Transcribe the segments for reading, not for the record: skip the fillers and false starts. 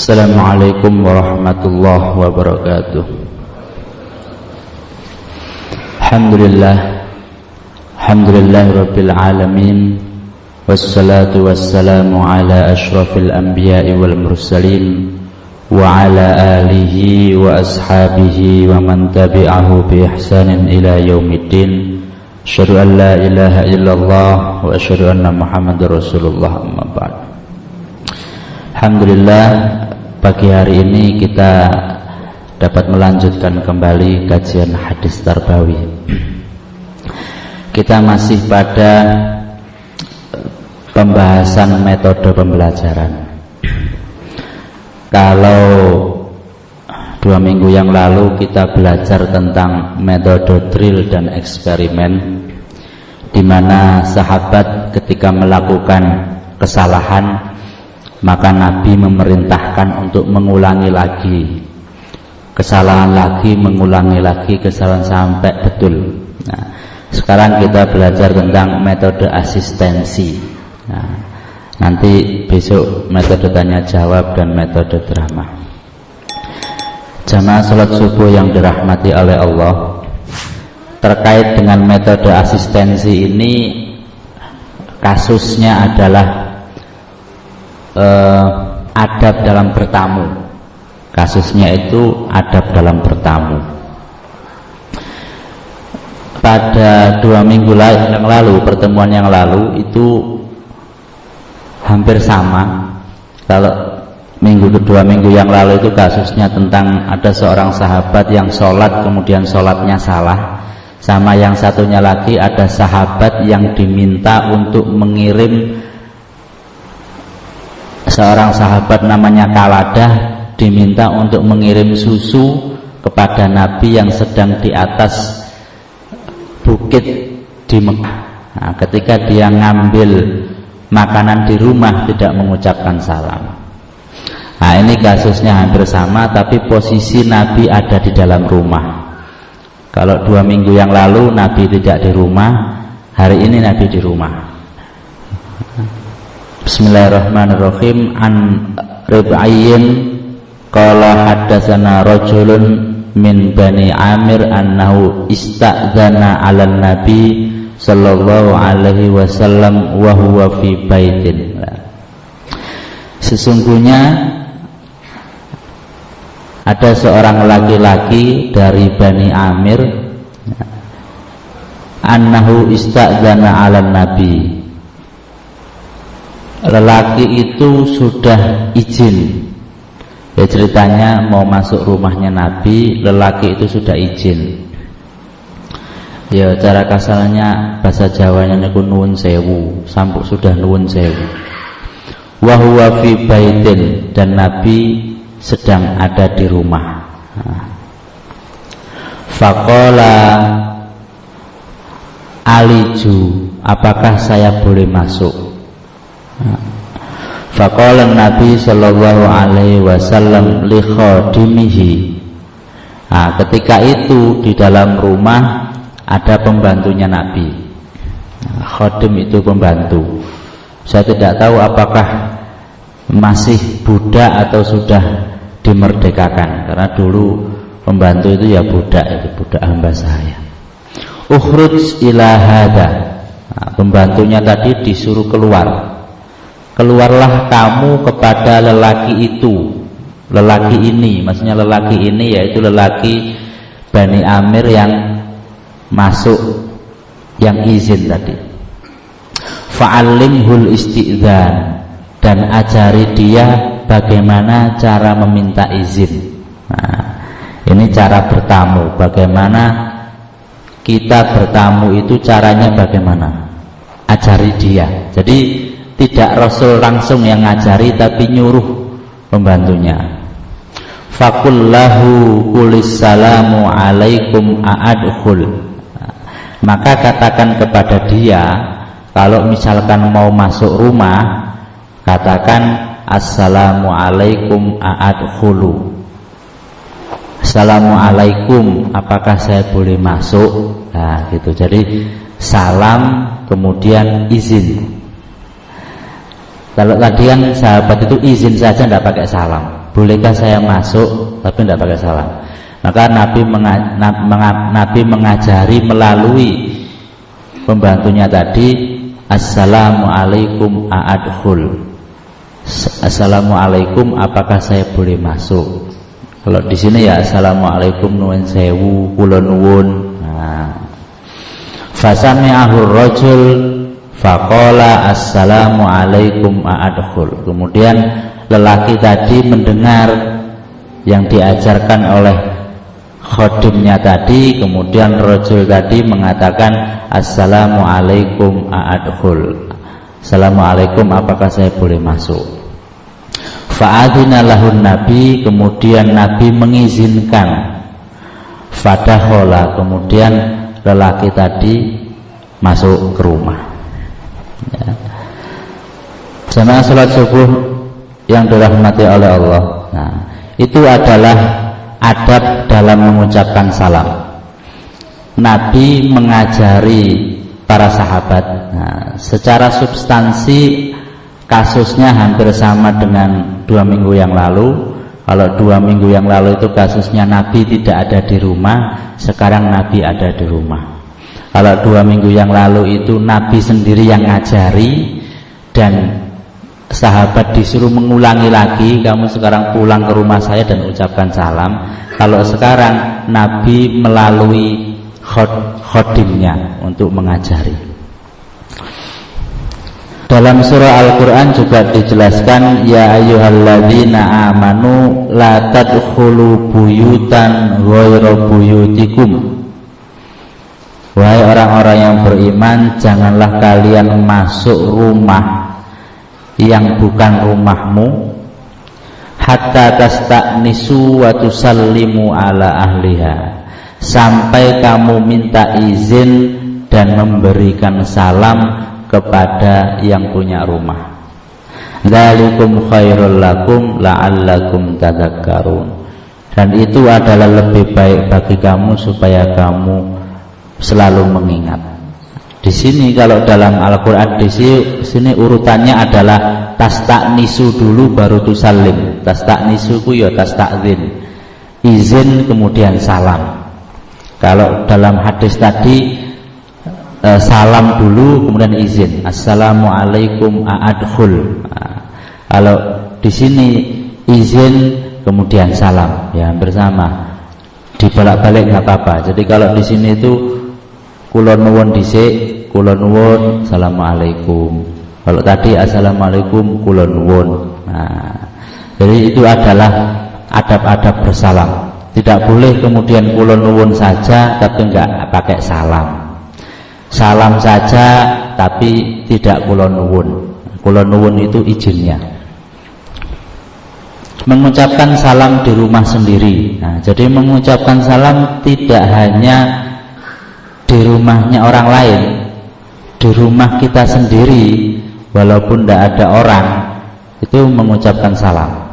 Assalamualaikum warahmatullahi wabarakatuh. Alhamdulillahirabbil alamin, wassalatu wassalamu ala asyrafil anbiya'i wal mursalin wa ala alihi wa ashabihi wa man tabi'ahu bi ihsanin ila yaumiddin. Asyhadu an la ilaha illallah wa asyhadu anna Muhammadar Rasulullah, amma ba'd. Alhamdulillah, pagi hari ini kita dapat melanjutkan kembali kajian hadis tarbawi. Kita masih pada pembahasan metode pembelajaran. Kalau 2 minggu yang lalu kita belajar tentang metode drill dan eksperimen, di mana sahabat ketika melakukan kesalahan maka Nabi memerintahkan untuk mengulangi lagi kesalahan lagi, mengulangi lagi kesalahan sampai betul. Nah, sekarang kita belajar tentang metode asistensi. Nah, nanti besok metode tanya jawab dan metode drama. Jamaah salat subuh yang dirahmati oleh Allah, terkait dengan metode asistensi ini, kasusnya adalah adab dalam bertamu. Kasusnya itu adab dalam bertamu. Pada 2 minggu yang lalu, pertemuan yang lalu itu hampir sama. Kalau 2 minggu yang lalu itu kasusnya tentang ada seorang sahabat yang sholat kemudian sholatnya salah, sama yang satunya lagi ada sahabat yang diminta untuk mengirim, seorang sahabat namanya Kaladah diminta untuk mengirim susu kepada Nabi yang sedang di atas bukit di Mekah. Nah, ketika dia ngambil makanan di rumah tidak mengucapkan salam. Nah, ini kasusnya hampir sama, tapi posisi Nabi ada di dalam rumah. Kalau 2 minggu yang lalu Nabi tidak di rumah, hari ini Nabi di rumah. Bismillahirrahmanirrahim. An Rib'ayyin qala haddatsana rajulun min Bani Amir annahu ista'dzana 'alan Nabi sallallahu alaihi wasallam wa huwa fi baitin. Sesungguhnya ada seorang laki-laki dari Bani Amir annahu ista'dzana 'alan Nabi. Lelaki itu sudah izin. Ya, ceritanya mau masuk rumahnya Nabi, lelaki itu sudah izin. Ya, cara kasarnya bahasa Jawanya niku nuwun sewu, sampun sudah nuwun sewu. Wa huwa fi baitin, dan Nabi sedang ada di rumah. Faqala aliju, apakah saya boleh masuk? Faqala Nabi sallallahu alaihi wasallam li khadimihi. Ketika itu di dalam rumah ada pembantunya Nabi. Khadim itu pembantu. Saya tidak tahu apakah masih budak atau sudah dimerdekakan, karena dulu pembantu itu ya budak, itu budak hamba saya. Ukhruj ila hada. Pembantunya tadi disuruh keluar. Keluarlah kamu kepada lelaki itu. Lelaki ini, maksudnya lelaki ini yaitu lelaki Bani Amir yang masuk, yang izin tadi. Fa'allimhul isti'dzan, dan ajari dia bagaimana cara meminta izin. Nah, ini cara bertamu. Bagaimana kita bertamu itu caranya bagaimana? Ajari dia. Jadi tidak Rasul langsung yang ngajari, tapi nyuruh pembantunya. Fakullahu kulissalamu alaikum a'adkhul. Maka katakan kepada dia, kalau misalkan mau masuk rumah, katakan assalamualaikum a'adkhulu. Assalamualaikum, apakah saya boleh masuk? Nah, gitu. Jadi salam kemudian izin. Kalau tadi kan sahabat itu izin saja, tidak pakai salam. bolehkah saya masuk tapi tidak pakai salam? Maka Nabi mengajari melalui pembantunya tadi, Assalamualaikum a'adkhul. Assalamualaikum, apakah saya boleh masuk? Kalau di sini ya Assalamualaikum nuwun sewu, kula nuwun. Fasami'ahur rajul faqala Assalamualaikum a'adkhul. Kemudian lelaki tadi mendengar yang diajarkan oleh khodimnya tadi, kemudian rajul tadi mengatakan Assalamualaikum a'adkhul. Assalamualaikum, apakah saya boleh masuk? Fa'adina lahun Nabi, kemudian Nabi mengizinkan. Fadakhola, kemudian lelaki tadi masuk ke rumah. Ya. Jamaah salat subuh yang dirahmati oleh Allah. Nah, itu adalah adab dalam mengucapkan salam. Nabi mengajari para sahabat. Nah, secara substansi kasusnya hampir sama dengan 2 minggu yang lalu. Kalau 2 minggu yang lalu itu kasusnya Nabi tidak ada di rumah, sekarang Nabi ada di rumah. Kalau 2 minggu yang lalu itu Nabi sendiri yang ngajari dan sahabat disuruh mengulangi lagi, kamu sekarang pulang ke rumah saya dan ucapkan salam. Kalau sekarang Nabi melalui khodimnya untuk mengajari. Dalam surah Al-Quran juga dijelaskan, ya ayyuhalladzina amanu la tadkhulu buyutan ghayra buyutikum. Wahai orang-orang yang beriman, janganlah kalian masuk rumah yang bukan rumahmu, hatta tasta'nisu wa tusallimu ala ahliha, sampai kamu minta izin dan memberikan salam kepada yang punya rumah. Dzalikum khairul lakum la'allakum tadhakkarun. Dan itu adalah lebih baik bagi kamu supaya kamu selalu mengingat. Di sini kalau dalam Al-Qur'an di sini urutannya adalah tasta'nisu dulu baru tusallim. Tasta'nisu ku ya tasta'zin. Izin kemudian salam. Kalau dalam hadis tadi salam dulu kemudian izin. Assalamualaikum a'adkhul. Kalau di sini izin kemudian salam, ya hampir sama. Dibolak-balik nggak apa-apa. Jadi kalau di sini itu kula nuwun dhisik, kula nuwun assalamualaikum. Kalau tadi assalamualaikum kula nuwun. Jadi itu adalah adab-adab bersalam. Tidak boleh kemudian kula nuwun saja tapi enggak pakai salam. Salam saja tapi tidak kula nuwun. Kula nuwun itu izinnya. Mengucapkan salam di rumah sendiri. Nah, jadi mengucapkan salam tidak hanya di rumahnya orang lain, di rumah kita sendiri, walaupun tidak ada orang, itu mengucapkan salam.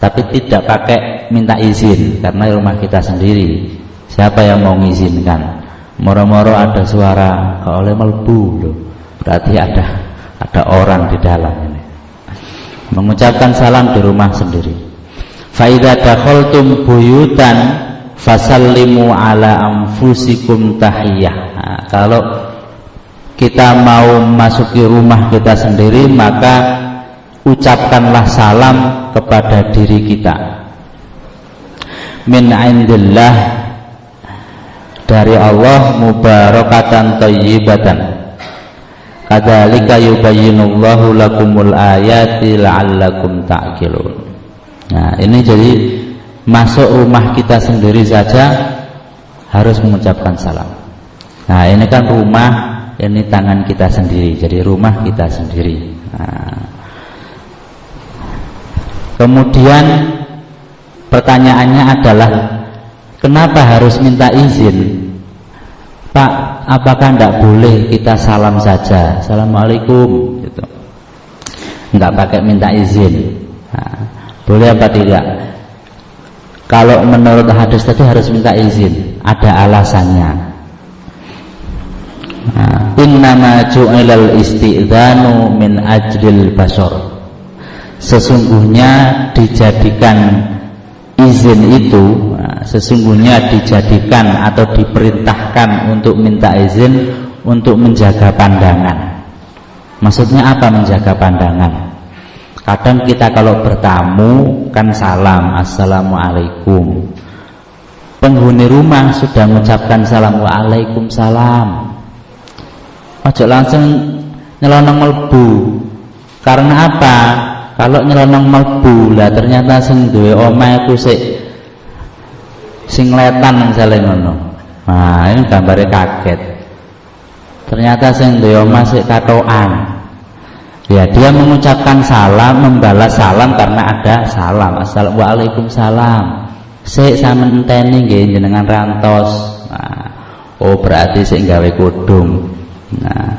Tapi tidak pakai minta izin, karena rumah kita sendiri. Siapa yang mau mengizinkan? Moro-moro ada suara kok oleh melbu loh, berarti ada orang di dalam ini. Mengucapkan salam di rumah sendiri. Fa idza dakhaltum buyutan fasallimu ala anfusikum tahiyyah. Nah, kalau kita mau masuki rumah kita sendiri, maka ucapkanlah salam kepada diri kita. Min indillah, dari Allah, mubarakatan thayyibatan. Kadzalika yubayyinullahu lakumul ayati la'allakum ta'qilun. Nah, ini jadi masuk rumah kita sendiri saja harus mengucapkan salam. Nah, ini kan rumah, ini tangan kita sendiri, jadi rumah kita sendiri. Nah, kemudian pertanyaannya adalah, kenapa harus minta izin? Pak, apakah tidak boleh kita salam saja, assalamualaikum gitu, nggak pakai minta izin? Nah, boleh apa tidak? Kalau menurut hadis tadi harus minta izin, ada alasannya. Innama ju'ilal isti'dzanu min ajril basar. sesungguhnya dijadikan izin itu, sesungguhnya dijadikan atau diperintahkan untuk minta izin untuk menjaga pandangan. Maksudnya apa menjaga pandangan? Kadang kita kalau bertamu kan salam, assalamualaikum. Penghuni rumah sudah mengucapkan salam, waalaikumsalam. Ojo langsung nyelonong melbu. Karena apa? Kalau nyelonong melbu lah ternyata sing duwe omah iku sing letan misalnya ngono. Nah, ini gambarnya kaget. Ternyata sing duwe omah sik katokan. Ya, dia mengucapkan salam, membalas salam karena ada salam. Waalaikumsalam. Sik sampean enteni nggih jenengan rantos. Nah, oh berarti sik gawe kudung. Nah,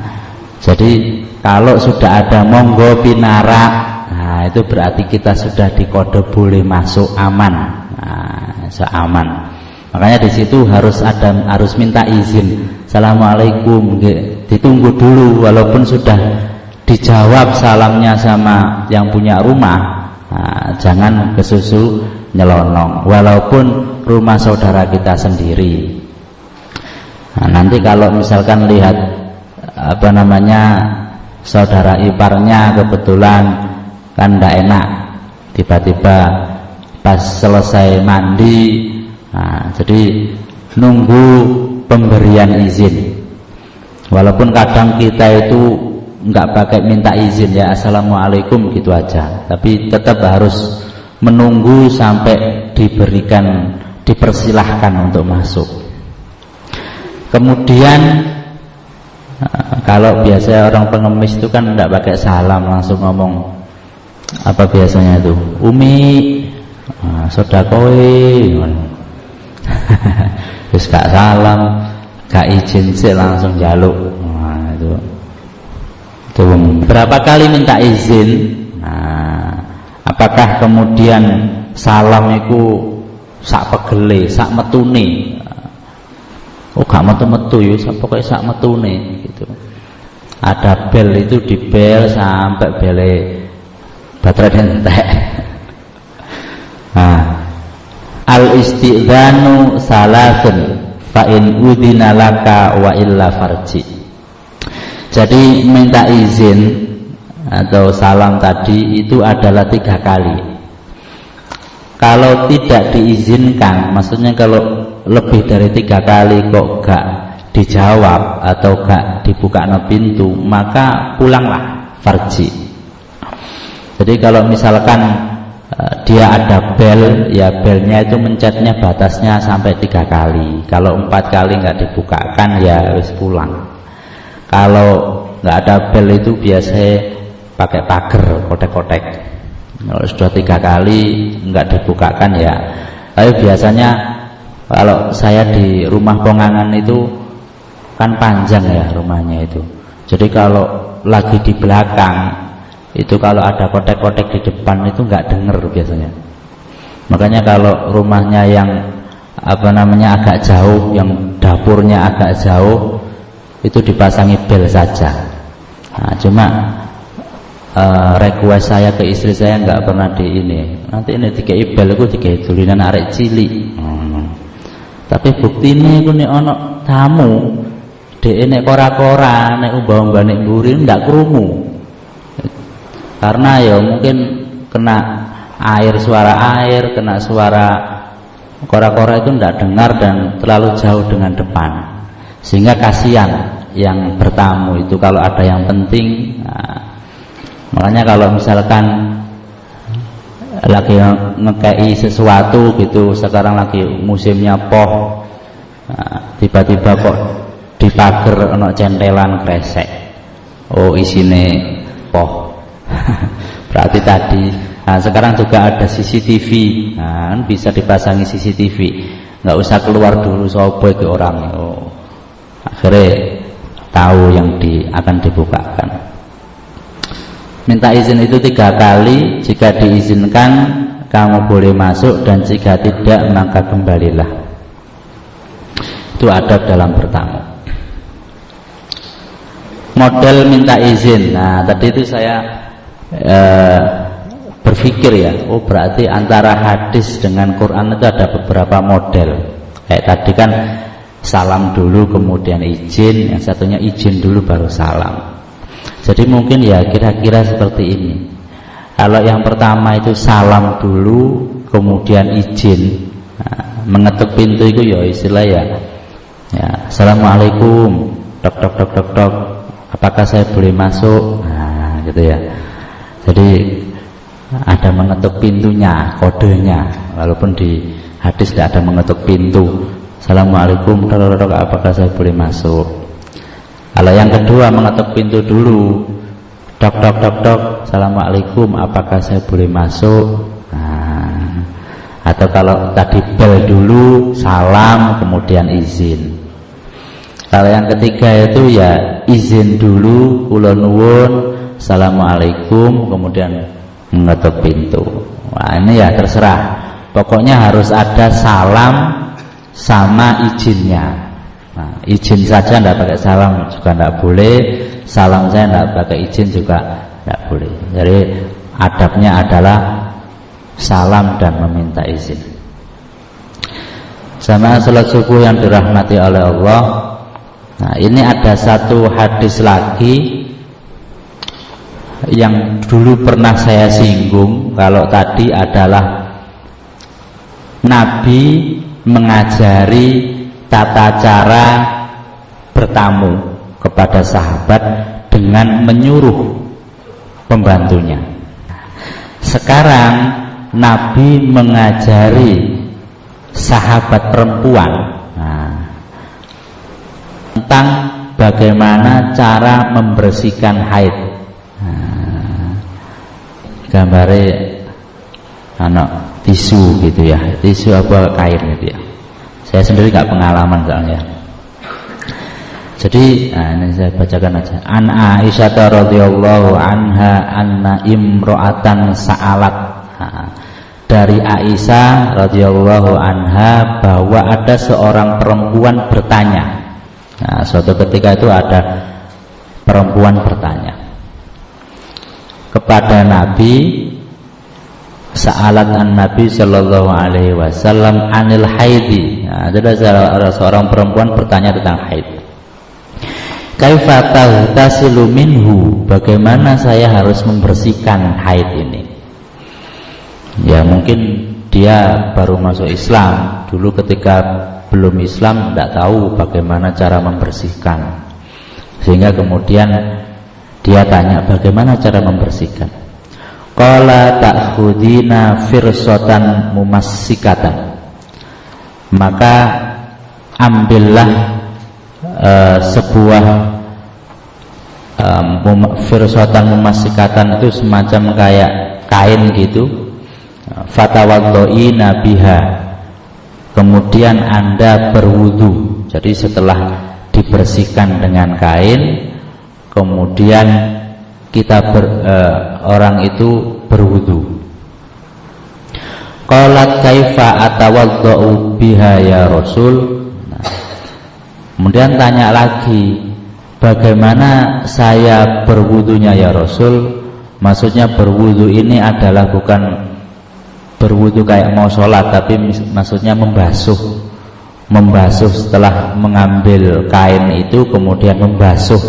jadi kalau sudah ada monggo pinarak, nah itu berarti kita sudah dikode boleh masuk aman. Nah, aman. Makanya di situ harus minta izin. Assalamualaikum, ditunggu dulu walaupun sudah dijawab salamnya sama yang punya rumah. Nah, jangan kesusu nyelonong walaupun rumah saudara kita sendiri. Nah, nanti kalau misalkan lihat saudara iparnya kebetulan kan tidak enak, tiba-tiba pas selesai mandi, nah, jadi nunggu pemberian izin. Walaupun kadang kita itu nggak pakai minta izin, ya assalamualaikum gitu aja, tapi tetap harus menunggu sampai dipersilahkan untuk masuk. Kemudian kalau biasa orang pengemis itu kan tidak pakai salam, langsung ngomong apa biasanya itu, umi, sodakoi, terus gak salam, gak izin sih langsung jaluk. Nah, itu berapa kali minta izin. Nah, apakah kemudian salam itu sak pegele, sak metune? Oh gak metu-metu ya, pokoknya sak metune gitu. Ada bel itu di bel sampai bele baterai entek. Nah, al-istidzanu salatun fa in udhina laka wa illa farji. Jadi minta izin atau salam tadi itu adalah 3 kali. Kalau tidak diizinkan, maksudnya kalau lebih dari 3 kali kok gak dijawab atau gak dibuka pintu, maka pulanglah, farji. Jadi kalau misalkan dia ada bel, ya belnya itu mencetnya batasnya sampai 3 kali. Kalau 4 kali nggak dibukakan, ya harus pulang. Kalau nggak ada bel itu biasanya pakai pagar, kotek-kotek. Kalau sudah 3 kali nggak dibukakan, ya. Tapi biasanya kalau saya di rumah Pongangan itu kan panjang ya rumahnya itu. Jadi kalau lagi di belakang itu kalau ada kotek-kotek di depan itu nggak denger biasanya. Makanya kalau rumahnya yang agak jauh, yang dapurnya agak jauh, itu dipasangi bel saja. Nah, cuma request saya ke istri saya nggak pernah di ini. Nanti ini dikei bel itu dikei tulinan arek cilik. Tapi bukti ini aku nih ono tamu, dek nek kora-kora, nek umbah-umbah nek mburi ndak krungu. Karena ya mungkin kena suara air, kena suara kora-kora itu ndak dengar dan terlalu jauh dengan depan, sehingga kasihan yang bertamu itu kalau ada yang penting. Nah, makanya kalau misalkan lagi ngekei sesuatu gitu, sekarang lagi musimnya poh, nah, tiba-tiba kok di pager ono centelan kresek, oh isine poh. Berarti tadi. Nah, sekarang juga ada CCTV, nah, bisa dipasangi CCTV, nggak usah keluar dulu sopo ke orang, oh, akhirnya tahu yang akan dibukakan. Minta izin itu 3 kali, jika diizinkan kamu boleh masuk, dan jika tidak maka kembalilah. Itu adab dalam bertamu. Model minta izin. Nah, tadi itu saya berpikir ya, oh berarti antara hadis dengan Quran itu ada beberapa model. Kayak tadi kan salam dulu kemudian izin, yang satunya izin dulu baru salam. Jadi mungkin ya kira-kira seperti ini. Kalau yang pertama itu salam dulu kemudian izin, nah, mengetuk pintu itu ya istilah ya, Assalamualaikum, dok dok dok dok dok, apakah saya boleh masuk? Nah gitu ya. Jadi ada mengetuk pintunya, kodenya, walaupun di hadis tidak ada mengetuk pintu. Assalamualaikum, dok dok dok, apakah saya boleh masuk? Kalau yang kedua mengetuk pintu dulu, dok dok dok dok, Assalamualaikum, apakah saya boleh masuk? Nah, atau kalau tadi bel dulu, salam kemudian izin. Kalau yang ketiga itu ya izin dulu, kula nuwun, Assalamualaikum, kemudian mengetuk pintu. Wah ini ya terserah, pokoknya harus ada salam sama izinnya. Nah, izin saja tidak pakai salam juga tidak boleh, salam saya tidak pakai izin juga tidak boleh. Jadi adabnya adalah salam dan meminta izin. Sama salat subuh yang dirahmati oleh Allah. Nah ini ada satu hadis lagi yang dulu pernah saya singgung. Kalau tadi adalah Nabi mengajari tata cara bertamu kepada sahabat dengan menyuruh pembantunya. Sekarang Nabi mengajari sahabat perempuan tentang bagaimana cara membersihkan haid. Gambare anak tisu gitu ya, tisu apa kain gitu ya. Saya sendiri nggak pengalaman soalnya. Jadi ini saya bacakan aja. An Aisyah radhiyallahu anha anna imro'atan sa'alat. Dari Aisyah radhiyallahu anha bahwa ada seorang perempuan bertanya. Nah, suatu ketika itu ada perempuan bertanya kepada Nabi, sa'alat an Nabi sallallahu alaihi wasallam anil haidi. Nah, ada seorang perempuan bertanya tentang haid. Kaifa taghtasilu minhu, bagaimana saya harus membersihkan haid ini? Ya mungkin dia baru masuk Islam, dulu ketika belum Islam tidak tahu bagaimana cara membersihkan, sehingga kemudian dia tanya bagaimana cara membersihkan. Qala ta'khudina firsatan mumassikatan, maka ambillah sebuah firsatan mumassikatan, itu semacam kayak kain gitu. Fatawaddoina biha, kemudian Anda berwudu. Jadi setelah dibersihkan dengan kain, kemudian kita orang itu berwudu. Qalat kaifa atawaddau biha ya Rasul. Kemudian tanya lagi, bagaimana saya berwudunya ya Rasul? Maksudnya berwudu ini adalah bukan berwudu kayak mau sholat, tapi maksudnya membasuh setelah mengambil kain itu, kemudian membasuh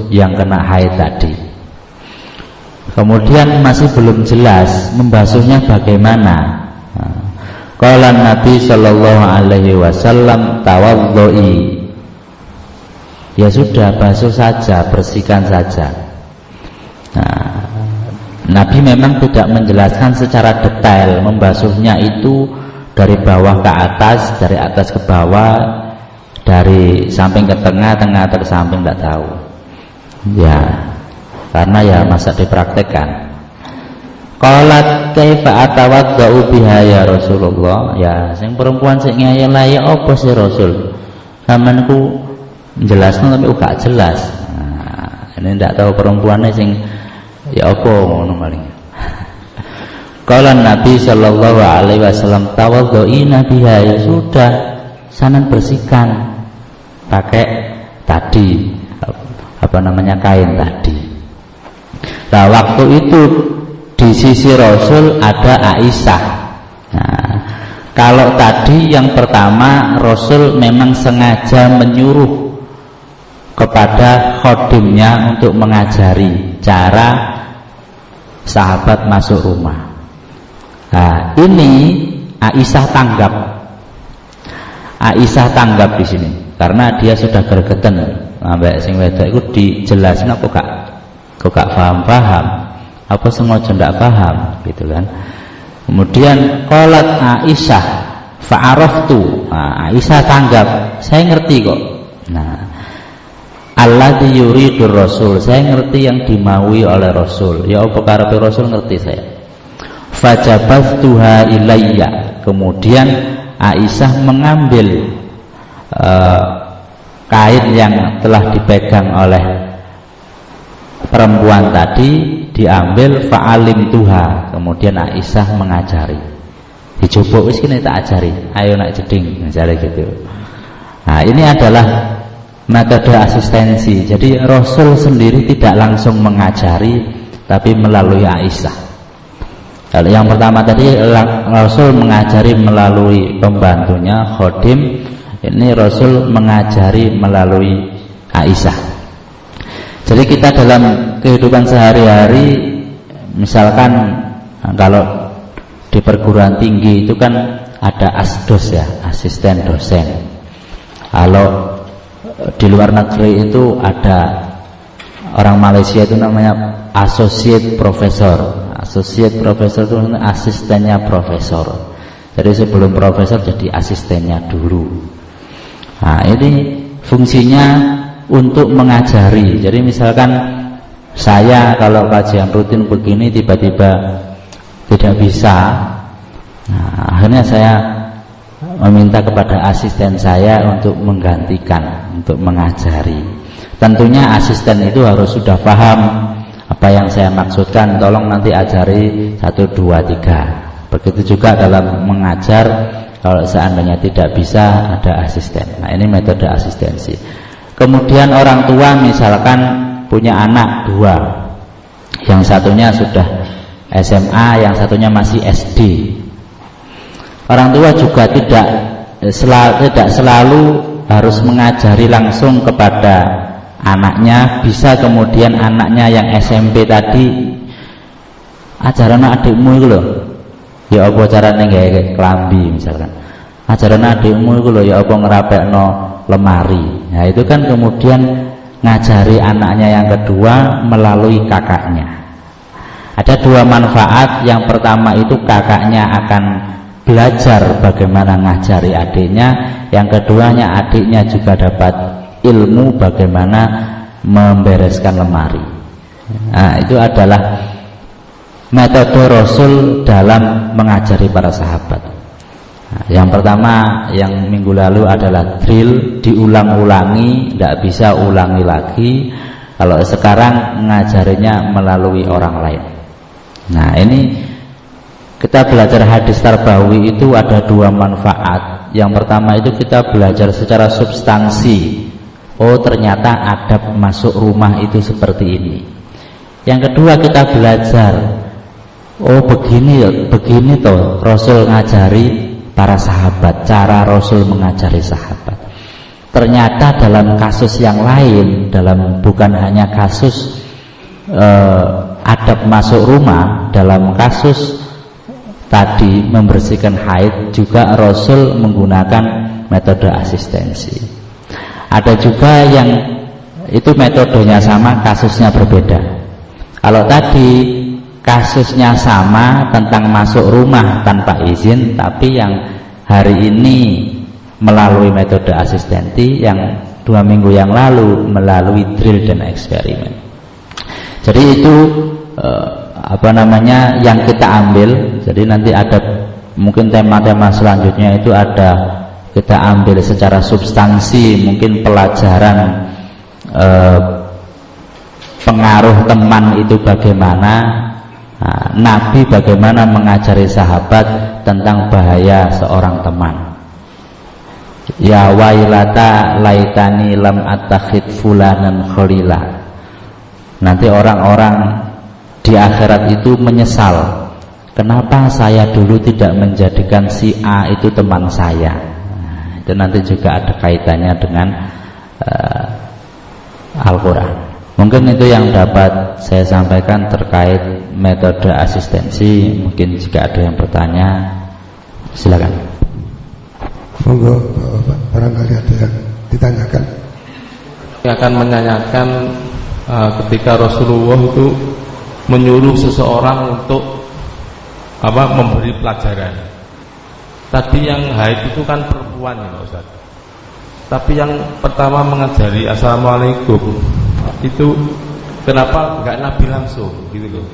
yang kena haid tadi. Kemudian masih belum jelas membasuhnya bagaimana. Qala Nabi sallallahu alaihi wasallam tawadhdoi, ya sudah basuh saja, bersihkan saja. Nabi memang tidak menjelaskan secara detail membasuhnya itu dari bawah ke atas, dari atas ke bawah, dari samping ke tengah, tengah ke samping, tidak tahu. Ya, karena ya masa dipraktekkan. Qalat kaifa atawaddau biha ya Rasulullah. Ya, sing perempuan sing ngeyel ya apa sih Rasul? Samanku jelasno tapi gak jelas. Nah, ini ndak tahu perempuannya sing ya apa ngono maling. Qala Nabi sallallahu alaihi wasallam tawaddoina biha, ya sudah sanan bersihkan pakai tadi kain tadi. Nah, waktu itu di sisi Rasul ada Aisyah. Nah, kalau tadi yang pertama Rasul memang sengaja menyuruh kepada khodimnya untuk mengajari cara sahabat masuk rumah. Nah, ini Aisyah tanggap. Aisyah tanggap di sini karena dia sudah gergeten ambek sing wedok iku dijelasin apa gak paham, apa sengaja ndak paham gitu kan. Kemudian qalat Aisyah fa'araftu. Nah, Aisyah tanggap, saya ngerti kok. Nah, alladzi yuridur Rasul, saya ngerti yang dimaui oleh Rasul. Ya apa karepe Rasul ngerti saya. Fajabastuha ilayya. Kemudian Aisyah mengambil kain yang telah dipegang oleh perempuan tadi, diambil fa'alim tuha. Kemudian Aisyah mengajari. Dijupuk wis kene tak ajari. Ayo nak jeding, misalnya gitu. Nah, ini adalah metode asistensi. Jadi Rasul sendiri tidak langsung mengajari, tapi melalui Aisyah. Kalau yang pertama tadi Rasul mengajari melalui pembantunya khodim, ini Rasul mengajari melalui Aisyah. Jadi kita dalam kehidupan sehari-hari, misalkan kalau di perguruan tinggi itu kan ada asdos ya, asisten dosen. Kalau di luar negeri itu ada orang Malaysia itu namanya associate professor. Associate professor itu asistennya profesor. Jadi sebelum profesor jadi asistennya dulu. Nah, ini fungsinya untuk mengajari. Jadi misalkan saya kalau kajian rutin begini tiba-tiba tidak bisa, nah, akhirnya saya meminta kepada asisten saya untuk menggantikan, untuk mengajari. Tentunya asisten itu harus sudah paham apa yang saya maksudkan, tolong nanti ajari 1, 2, 3. Begitu juga dalam mengajar, kalau seandainya tidak bisa ada asisten. Nah, ini metode asistensi. Kemudian orang tua misalkan punya anak 2, yang satunya sudah SMA, yang satunya masih SD. Orang tua juga tidak selalu harus mengajari langsung kepada anaknya. Bisa kemudian anaknya yang SMP tadi, ajaran adikmu itu loh, ya apa caranya kayak kelambi misalkan. Ajaran adikmu itu loh, ya apa ngerapekno lemari. Nah, itu kan kemudian ngajari anaknya yang kedua melalui kakaknya. Ada 2 manfaat. Yang pertama itu kakaknya akan belajar bagaimana ngajari adiknya. Yang keduanya adiknya juga dapat ilmu bagaimana membereskan lemari. Nah, itu adalah metode Rasul dalam mengajari para sahabat. Nah, yang pertama yang minggu lalu adalah drill, diulang-ulangi, tidak bisa ulangi lagi. Kalau sekarang ngajarinya melalui orang lain. Nah, ini kita belajar hadis tarbawi itu ada 2 manfaat. Yang pertama itu kita belajar secara substansi. Oh, ternyata adab masuk rumah itu seperti ini. Yang kedua kita belajar, oh begini toh Rasul ngajari para sahabat, cara Rasul mengajari sahabat. Ternyata dalam kasus yang lain, bukan hanya kasus adab masuk rumah, dalam kasus tadi membersihkan haid juga Rasul menggunakan metode asistensi. Ada juga yang itu metodenya sama, kasusnya berbeda. Kalau tadi kasusnya sama tentang masuk rumah tanpa izin, tapi yang hari ini melalui metode asistensi, yang 2 minggu yang lalu melalui drill dan eksperimen. Jadi itu yang kita ambil. Jadi nanti ada mungkin tema-tema selanjutnya itu ada kita ambil secara substansi, mungkin pelajaran pengaruh teman itu bagaimana, Nabi bagaimana mengajari sahabat tentang bahaya seorang teman. Ya wailata laitani lam attakhid fulanan khalila. Nanti orang-orang di akhirat itu menyesal, kenapa saya dulu tidak menjadikan si A itu teman saya. Nah, itu nanti juga ada kaitannya dengan Al-Quran. Mungkin itu yang dapat saya sampaikan terkait metode asistensi. Mungkin jika ada yang bertanya, silakan. Monggo, Bapak, barangkali ada yang ditanyakan. Saya akan menanyakan ketika Rasulullah itu menyuruh seseorang untuk memberi pelajaran. Tadi yang haid itu kan perempuan ya Ustaz. Tapi yang pertama mengajari Assalamualaikum itu kenapa enggak Nabi langsung gitu loh?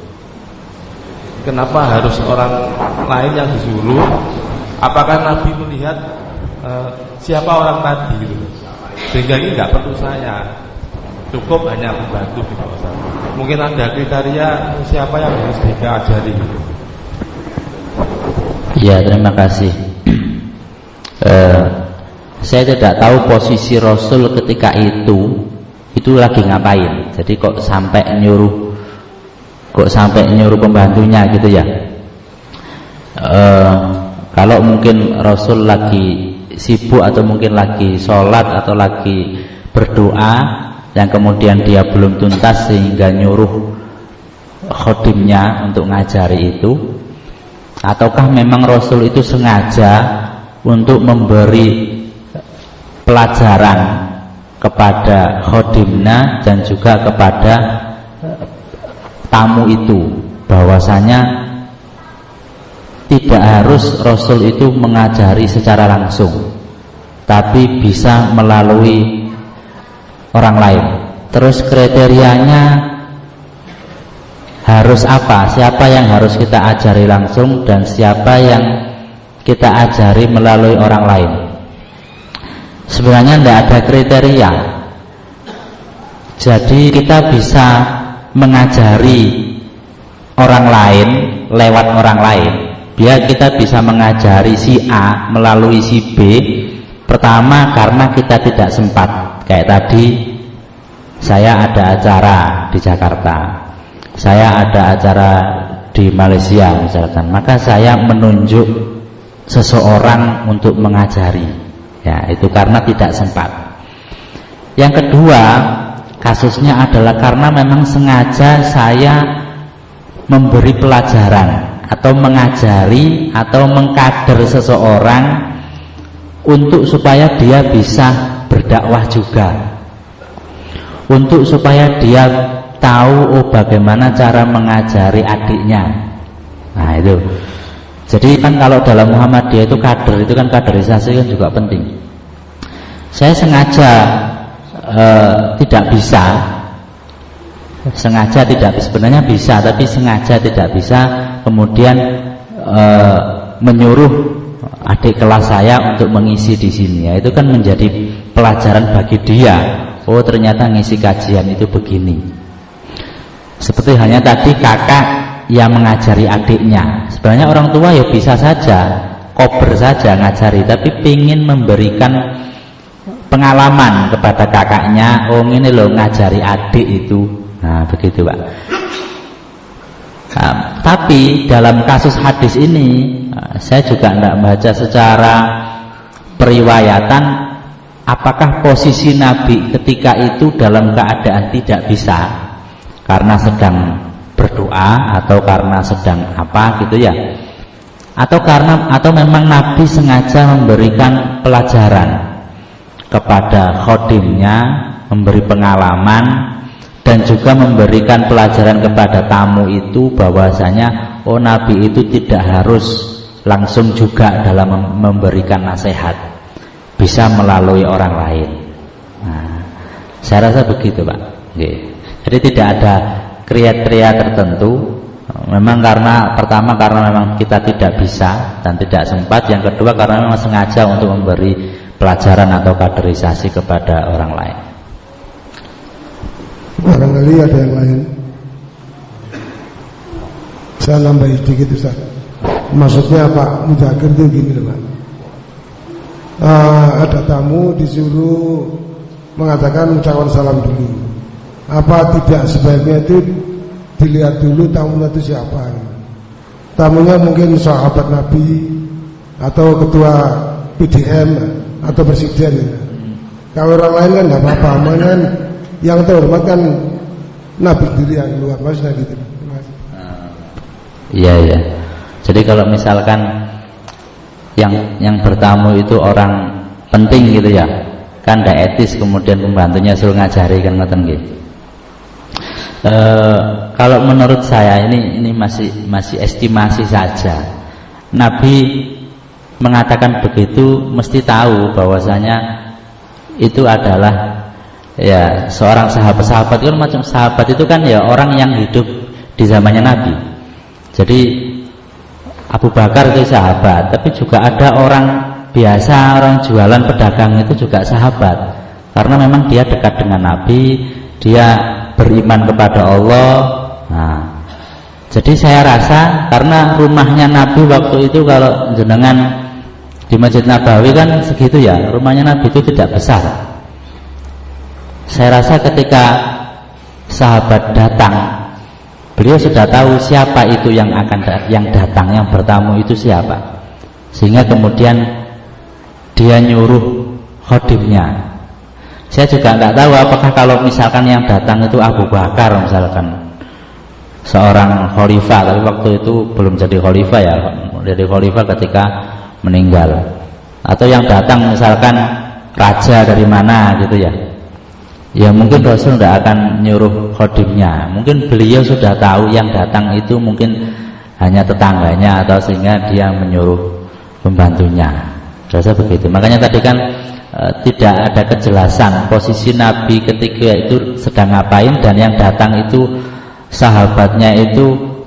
Kenapa harus orang lain yang disuruh? Apakah Nabi melihat siapa orang tadi gitu loh? Sehingga ini enggak perlu saya, cukup hanya membantu gitu Ustaz. Mungkin ada kriteria siapa yang harus diajari gitu. Ya, terima kasih. Saya tidak tahu posisi Rasul ketika itu lagi ngapain. Jadi kok sampai nyuruh pembantunya gitu ya. Kalau mungkin Rasul lagi sibuk atau mungkin lagi sholat atau lagi berdoa yang kemudian dia belum tuntas sehingga nyuruh khodimnya untuk ngajari itu, ataukah memang Rasul itu sengaja untuk memberi pelajaran kepada khodimnya dan juga kepada tamu itu, bahwasanya tidak harus Rasul itu mengajari secara langsung, tapi bisa melalui orang lain. Terus kriterianya harus apa? Siapa yang harus kita ajari langsung dan siapa yang kita ajari melalui orang lain? Sebenarnya tidak ada kriteria. Jadi kita bisa mengajari orang lain lewat orang lain. Biar kita bisa mengajari si A melalui si B. Pertama karena kita tidak sempat. Kayak tadi saya ada acara di Jakarta, saya ada acara di Malaysia misalkan, maka saya menunjuk seseorang untuk mengajari. Ya, itu karena tidak sempat. Yang kedua, kasusnya adalah karena memang sengaja saya memberi pelajaran atau mengajari atau mengkader seseorang untuk supaya dia bisa berdakwah juga, untuk supaya dia tahu bagaimana cara mengajari adiknya. Nah itu. Jadi kan kalau dalam Muhammadiyah itu kader, itu kan kaderisasi kan juga penting. Saya sengaja tidak bisa, sebenarnya bisa, tapi sengaja tidak bisa, kemudian menyuruh adik kelas saya untuk mengisi di sini. Ya, itu kan menjadi pelajaran bagi dia. Oh ternyata ngisi kajian itu begini. Seperti hanya tadi kakak yang mengajari adiknya. Sebenarnya orang tua ya bisa saja kober saja ngajari, tapi ingin memberikan pengalaman kepada kakaknya. Oh ini loh ngajari adik itu. Nah begitu Pak. Nah, tapi dalam kasus hadis ini saya juga tidak baca secara periwayatan apakah posisi Nabi ketika itu dalam keadaan tidak bisa karena sedang berdoa atau karena sedang apa gitu ya, atau memang Nabi sengaja memberikan pelajaran kepada khodimnya, memberi pengalaman dan juga memberikan pelajaran kepada tamu itu bahwasanya oh Nabi itu tidak harus langsung juga dalam memberikan nasihat, bisa melalui orang lain. Nah, saya rasa begitu Pak. Jadi tidak ada kriteria tertentu. Memang pertama karena memang kita tidak bisa dan tidak sempat. Yang kedua karena memang sengaja untuk memberi pelajaran atau kaderisasi kepada orang lain. Barangkali ada yang lain. Saya nambahin sedikit Ustaz. Maksudnya Pak Mudzakkir itu gini loh Pak. Ada tamu disuruh mengatakan ucapan salam dulu. Apa tidak sebaiknya itu dilihat dulu tamunya itu siapa. Tamunya mungkin sahabat Nabi atau ketua PDM atau presiden. Kalau orang lain kan nggak apa-apa, kan yang terhormat kan Nabi sendiri yang keluar, maksudnya gitu. Iya iya. Jadi kalau misalkan yang bertamu itu orang penting gitu ya, kan tidak etis kemudian pembantunya suruh ngajari kan ngoten nggih. Kalau menurut saya ini masih estimasi saja. Nabi mengatakan begitu mesti tahu bahwasanya itu adalah ya seorang sahabat itu macam sahabat itu kan ya orang yang hidup di zamannya Nabi. Jadi Abu Bakar itu sahabat, tapi juga ada orang biasa, orang jualan pedagang itu juga sahabat, karena memang dia dekat dengan Nabi, dia beriman kepada Allah. Nah, jadi saya rasa karena rumahnya Nabi waktu itu kalau jenengan di Masjid Nabawi kan segitu ya, rumahnya Nabi itu tidak besar. Saya rasa ketika sahabat datang, beliau sudah tahu siapa itu yang datang, yang bertamu itu siapa, sehingga kemudian dia nyuruh khodimnya. Saya juga tidak tahu apakah kalau misalkan yang datang itu Abu Bakar misalkan, seorang khalifah, tapi waktu itu belum jadi khalifah ya, jadi khalifah ketika meninggal, atau yang datang misalkan raja dari mana gitu ya. Ya mungkin Rasul tidak akan nyuruh khodimnya, mungkin beliau sudah tahu yang datang itu mungkin hanya tetangganya, atau sehingga dia menyuruh pembantunya. Rasa begitu. Makanya tadi kan tidak ada kejelasan posisi Nabi ketika itu sedang ngapain, dan yang datang itu sahabatnya itu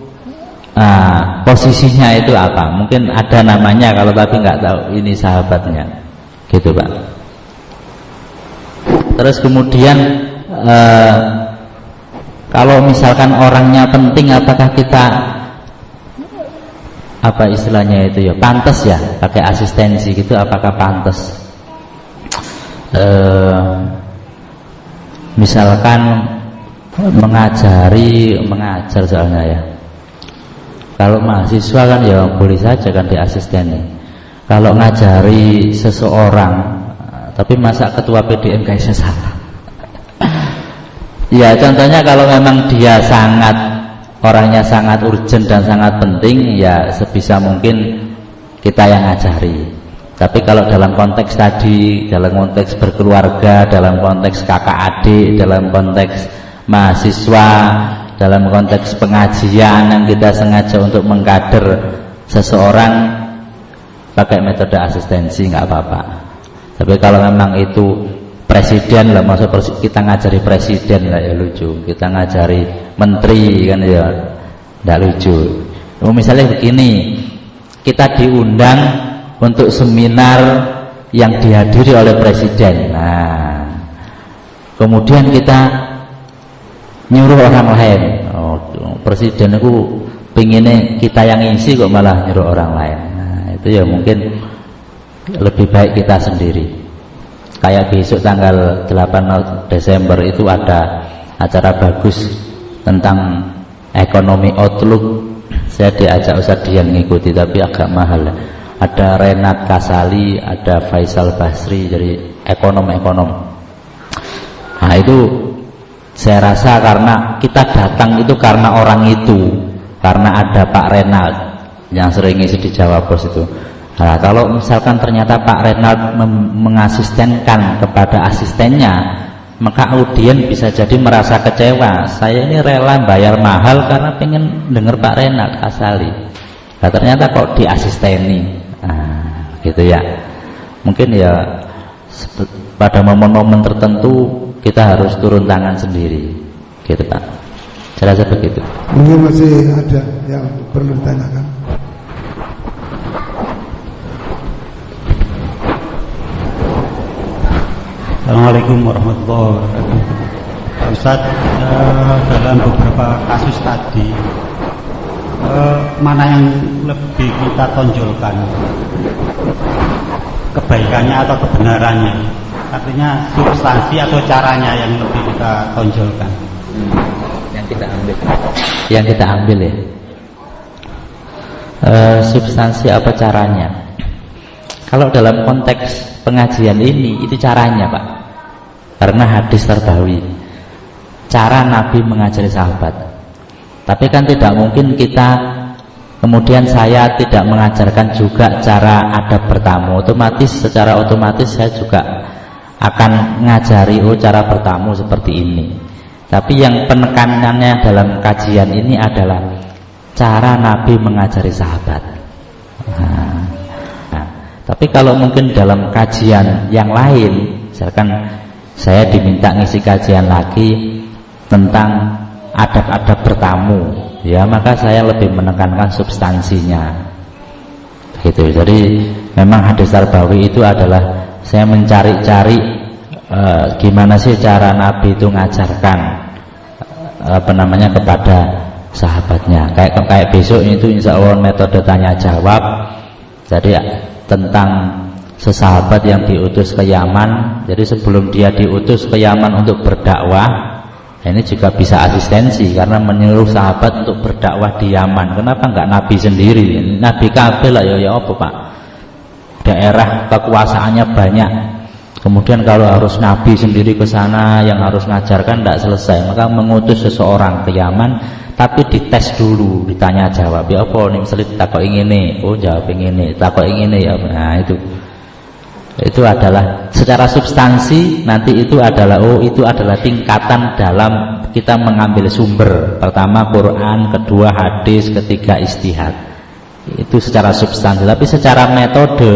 posisinya itu apa. Mungkin ada namanya kalau tapi nggak tahu ini sahabatnya gitu Pak. Terus kemudian kalau misalkan orangnya penting, apakah kita apa istilahnya itu ya pantas ya pakai asistensi gitu, apakah pantas? Misalkan mengajar soalnya ya, kalau mahasiswa kan ya boleh saja kan di asisteni. Kalau ngajari seseorang, tapi masa ketua PDM kayaknya salah. Ya contohnya kalau memang dia orangnya sangat urgent dan sangat penting, ya sebisa mungkin kita yang ngajari. Tapi kalau dalam konteks tadi, dalam konteks berkeluarga, dalam konteks kakak adik, dalam konteks mahasiswa, dalam konteks pengajian yang kita sengaja untuk mengkader seseorang, pakai metode asistensi nggak apa-apa. Tapi kalau memang itu presiden lah, maksud kita ngajari presiden lah ya lucu, kita ngajari menteri kan ya tidak lucu. Misalnya begini, kita diundang untuk seminar yang dihadiri oleh presiden. Nah, kemudian kita nyuruh orang lain. Presiden itu pengennya kita yang ngisi kok malah nyuruh orang lain. Nah, itu ya mungkin lebih baik kita sendiri. Kayak besok tanggal 8 Desember itu ada acara bagus tentang ekonomi outlook. Saya diajak Ustaz Dian ngikuti, tapi agak mahal. Ada Renat Kasali, ada Faisal Basri, jadi ekonom-ekonom. Nah itu saya rasa karena kita datang itu karena orang itu, karena ada Pak Renat yang sering ngisi di Jawa Pos itu. Nah, kalau misalkan ternyata Pak Renat mengasistenkan kepada asistennya, maka audien bisa jadi merasa kecewa. Saya ini rela bayar mahal karena pengen dengar Pak Renat Kasali. Nah, ternyata kok diasisteni. Nah, gitu ya. Mungkin ya pada momen-momen tertentu kita harus turun tangan sendiri, gitu Pak. Saya rasa begitu. Mungkin masih ada yang perlu ditanyakan. Assalamualaikum warahmatullahi wabarakatuh. Pak Ustaz, dalam beberapa kasus tadi, mana yang lebih kita tonjolkan, kebaikannya atau kebenarannya? Artinya substansi atau caranya yang lebih kita tonjolkan? Yang kita ambil yang kita ambil ya. Substansi apa caranya? Kalau dalam konteks pengajian ini itu caranya Pak, karena hadis terbawi cara Nabi mengajari sahabat. Tapi kan tidak mungkin kita kemudian saya tidak mengajarkan juga cara adab bertamu. Secara otomatis saya juga akan ngajari cara bertamu seperti ini. Tapi yang penekanannya dalam kajian ini adalah cara Nabi mengajari sahabat. Tapi kalau mungkin dalam kajian yang lain, misalkan saya diminta ngisi kajian lagi tentang adab-adab bertamu, ya maka saya lebih menekankan substansinya. Gitu. Jadi memang hadis Tarbawi itu adalah saya mencari-cari gimana sih cara Nabi itu ngajarkan kepada sahabatnya. Kayak besok itu insya Allah metode tanya jawab. Jadi tentang sesahabat yang diutus ke Yaman. Jadi sebelum dia diutus ke Yaman untuk berdakwah, ini juga bisa asistensi karena menyuruh sahabat untuk berdakwah di Yaman. Kenapa enggak Nabi sendiri? Nabi kabeh lah ya apa Pak? Daerah kekuasaannya banyak. Kemudian kalau harus Nabi sendiri ke sana yang harus ngajarkan tidak selesai. Maka mengutus seseorang ke Yaman, tapi dites dulu, ditanya jawab. Ya apa nih misalnya takok ingine, oh jawab ingine, takok ingine ya. Nah itu adalah secara substansi nanti itu adalah itu adalah tingkatan dalam kita mengambil sumber. Pertama Quran, kedua hadis, ketiga ijtihad. Itu secara substansi. Tapi secara metode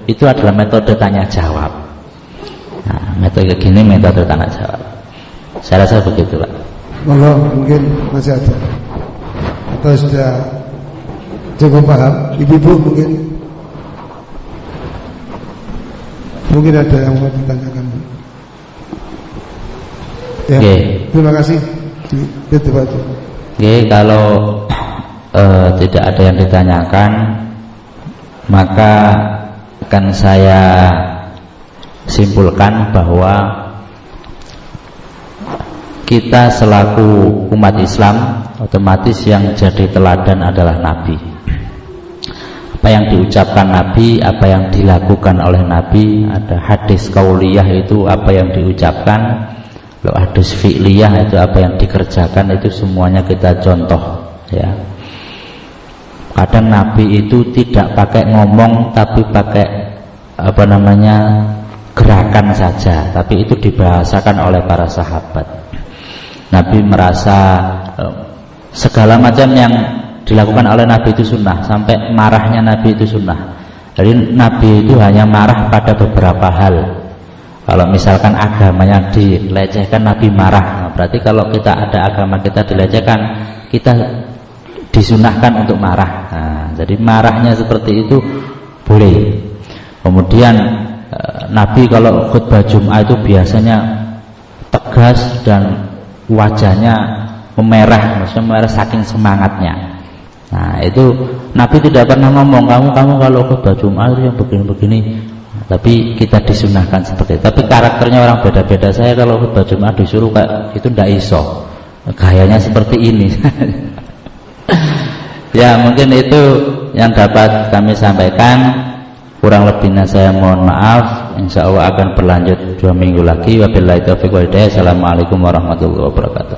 itu adalah metode tanya jawab. Nah, metode gini metode tanya jawab. Saya rasa begitu Pak. Mungkin masih ada atau sudah cukup paham? Ibu-ibu mungkin ada yang mau ditanyakan. Ya, terima kasih. Kalau tidak ada yang ditanyakan, maka akan saya simpulkan bahwa kita selaku umat Islam otomatis yang jadi teladan adalah Nabi. Apa yang diucapkan Nabi, apa yang dilakukan oleh Nabi, ada hadis qauliyah itu apa yang diucapkan, lalu hadis fi'liyah itu apa yang dikerjakan, itu semuanya kita contoh ya. Kadang Nabi itu tidak pakai ngomong tapi pakai gerakan saja, tapi itu dibahasakan oleh para sahabat. Nabi merasa segala macam yang dilakukan oleh Nabi itu sunnah, sampai marahnya Nabi itu sunnah. Jadi Nabi itu hanya marah pada beberapa hal. Kalau misalkan agamanya dilecehkan, Nabi marah. Nah, berarti kalau kita ada agama kita dilecehkan, kita disunahkan untuk marah. Nah, jadi marahnya seperti itu boleh. Kemudian Nabi kalau khutbah Jum'ah itu biasanya tegas dan wajahnya memerah, maksudnya memerah saking semangatnya. Nah itu Nabi tidak pernah ngomong kamu kalau khutbah Jum'ah itu yang begini-begini, tapi kita disunahkan seperti itu. Tapi karakternya orang beda-beda. Saya kalau khutbah Jum'ah disuruh kayak itu ndak iso, gayanya seperti ini. Ya mungkin itu yang dapat kami sampaikan. Kurang lebihnya saya mohon maaf. Insya Allah akan berlanjut 2 minggu lagi. Wabillahi taufiq wal hidayah. Assalamualaikum warahmatullahi wabarakatuh.